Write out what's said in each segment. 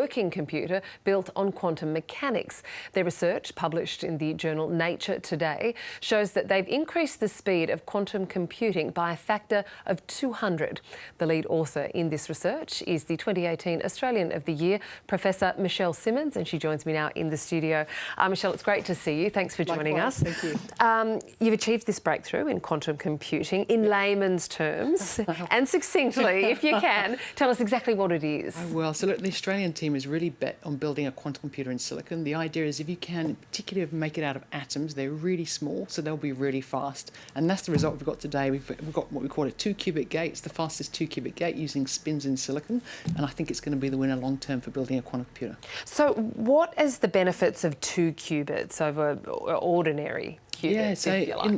working computer built on quantum mechanics. Their research, published in the journal Nature today, shows that they've increased the speed of quantum computing by a factor of 200. The lead author in this research is the 2018 Australian of the Year, Professor Michelle Simmons, and she joins me now in the studio. Michelle, it's great to see you. Thanks for joining us. Thank you. You've achieved this breakthrough in quantum computing in layman's terms and succinctly, if you can. Tell us exactly what it is. Oh, well, so look, the Australian team has really bet on building a quantum computer in silicon. The idea is if you can, particularly make it out of atoms, they're really small, so they'll be really fast. And that's the result we've got today. We've got what we call a 2-qubit gate. It's the fastest 2-qubit gate using spins in silicon. And I think it's going to be the winner long term for building a quantum computer. So what is the benefits of 2 qubits over ordinary qubits? Yeah, so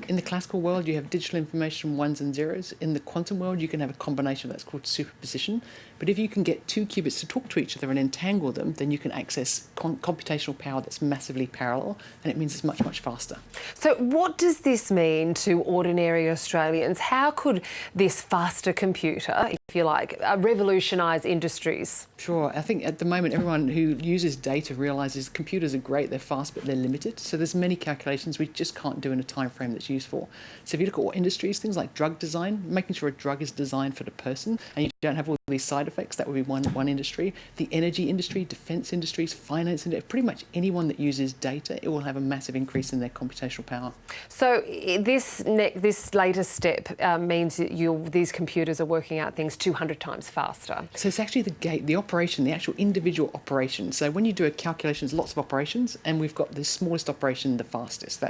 in the classical world, you have digital information, ones and zeros. In the quantum world, you can have a combination that's called superposition. But if you can get 2 qubits to talk to each other and entangle them, then you can access computational power that's massively parallel, and it means it's much, much faster. So what does this mean to ordinary Australians? How could this faster computer, if you like, revolutionise industries? Sure. I think at the moment, everyone who uses data realises computers are great, they're fast, but they're limited. So there's many calculations we just can't do in a time frame that's useful. So if you look at all industries, things like drug design, making sure a drug is designed for the person and you don't have all these side effects, that would be one industry. The energy industry, defence industries, finance industry, pretty much anyone that uses data, it will have a massive increase in their computational power. So this latest step means that these computers are working out things 200 times faster. So it's actually the gate, the operation, the actual individual operation. So when you do a calculation, there's lots of operations, and we've got the smallest operation, the fastest.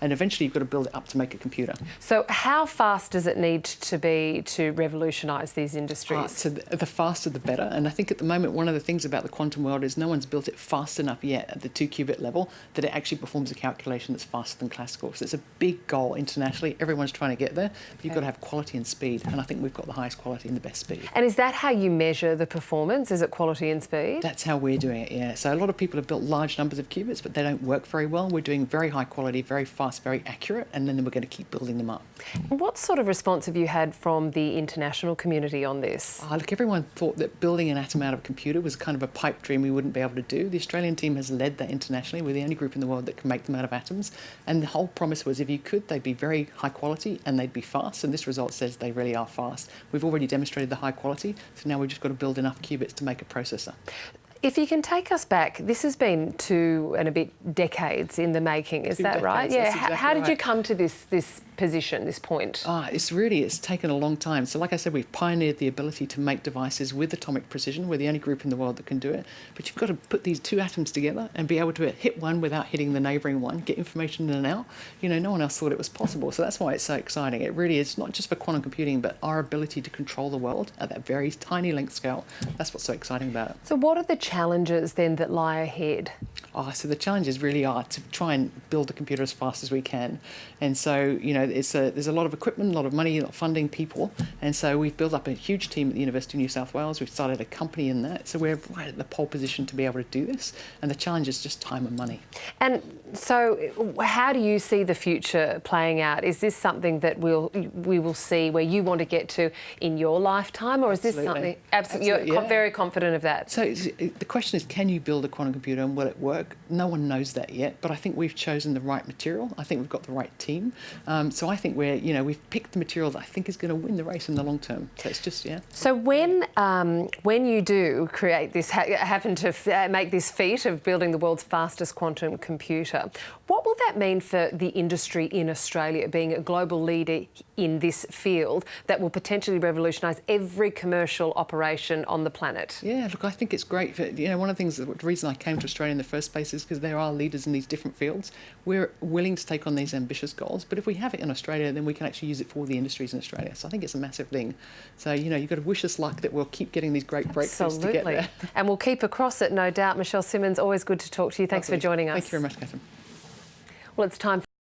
And eventually you've got to build it up to make a computer. So how fast does it need to be to revolutionise these industries? So the faster the better. And I think at the moment, one of the things about the quantum world is no one's built it fast enough yet at the 2-qubit level that it actually performs a calculation that's faster than classical. So it's a big goal internationally. Everyone's trying to get there, but you've got to have quality and speed. And I think we've got the highest quality and the best speed. And is that how you measure the performance? Is it quality and speed? That's how we're doing it, yeah. So a lot of people have built large numbers of qubits, but they don't work very well. We're doing very high quality, very fast, very accurate, and then we're going to keep building them up. What sort of response have you had from the international community on this? Look, everyone thought that building an atom out of a computer was kind of a pipe dream we wouldn't be able to do. The Australian team has led that internationally. We're the only group in the world that can make them out of atoms. And the whole promise was if you could, they'd be very high quality and they'd be fast. And this result says they really are fast. We've already demonstrated the high quality, so now we've just got to build enough qubits to make a processor. If you can take us back, this has been 2 and a bit decades in the making, is that right? Yeah. Exactly how did you come to this position, this point? It's taken a long time. So like I said, we've pioneered the ability to make devices with atomic precision. We're the only group in the world that can do it. But you've got to put these 2 atoms together and be able to hit one without hitting the neighbouring one, get information in and out. You know, no one else thought it was possible. So that's why it's so exciting. It really is not just for quantum computing, but our ability to control the world at that very tiny length scale. That's what's so exciting about it. So what are the challenges then that lie ahead? So the challenges really are to try and build a computer as fast as we can. And so, you know, there's a lot of equipment, a lot of money, a lot of funding, people. And so we've built up a huge team at the University of New South Wales. We've started a company in that. So we're right at the pole position to be able to do this. And the challenge is just time and money. And so how do you see the future playing out? Is this something that we will see where you want to get to in your lifetime? Or is this something... Absolutely, you're very confident of that? So the question is, can you build a quantum computer and will it work? No one knows that yet, but I think we've chosen the right material. I think we've got the right team. So I think we've picked the material that I think is going to win the race in the long term. So it's just, yeah. So when you do create this, happen to make this feat of building the world's fastest quantum computer, what will that mean for the industry in Australia, being a global leader in this field that will potentially revolutionise every commercial operation on the planet? Yeah, look, I think it's great. One of the things, the reason I came to Australia in the first place is because there are leaders in these different fields. We're willing to take on these ambitious goals, but if we have it in Australia, then we can actually use it for all the industries in Australia. So I think it's a massive thing. So, you've got to wish us luck that we'll keep getting these great breakthroughs to get there. And we'll keep across it, no doubt. Michelle Simmons, always good to talk to you. Thanks for joining us. Thank you very much, Catherine. Well, it's time for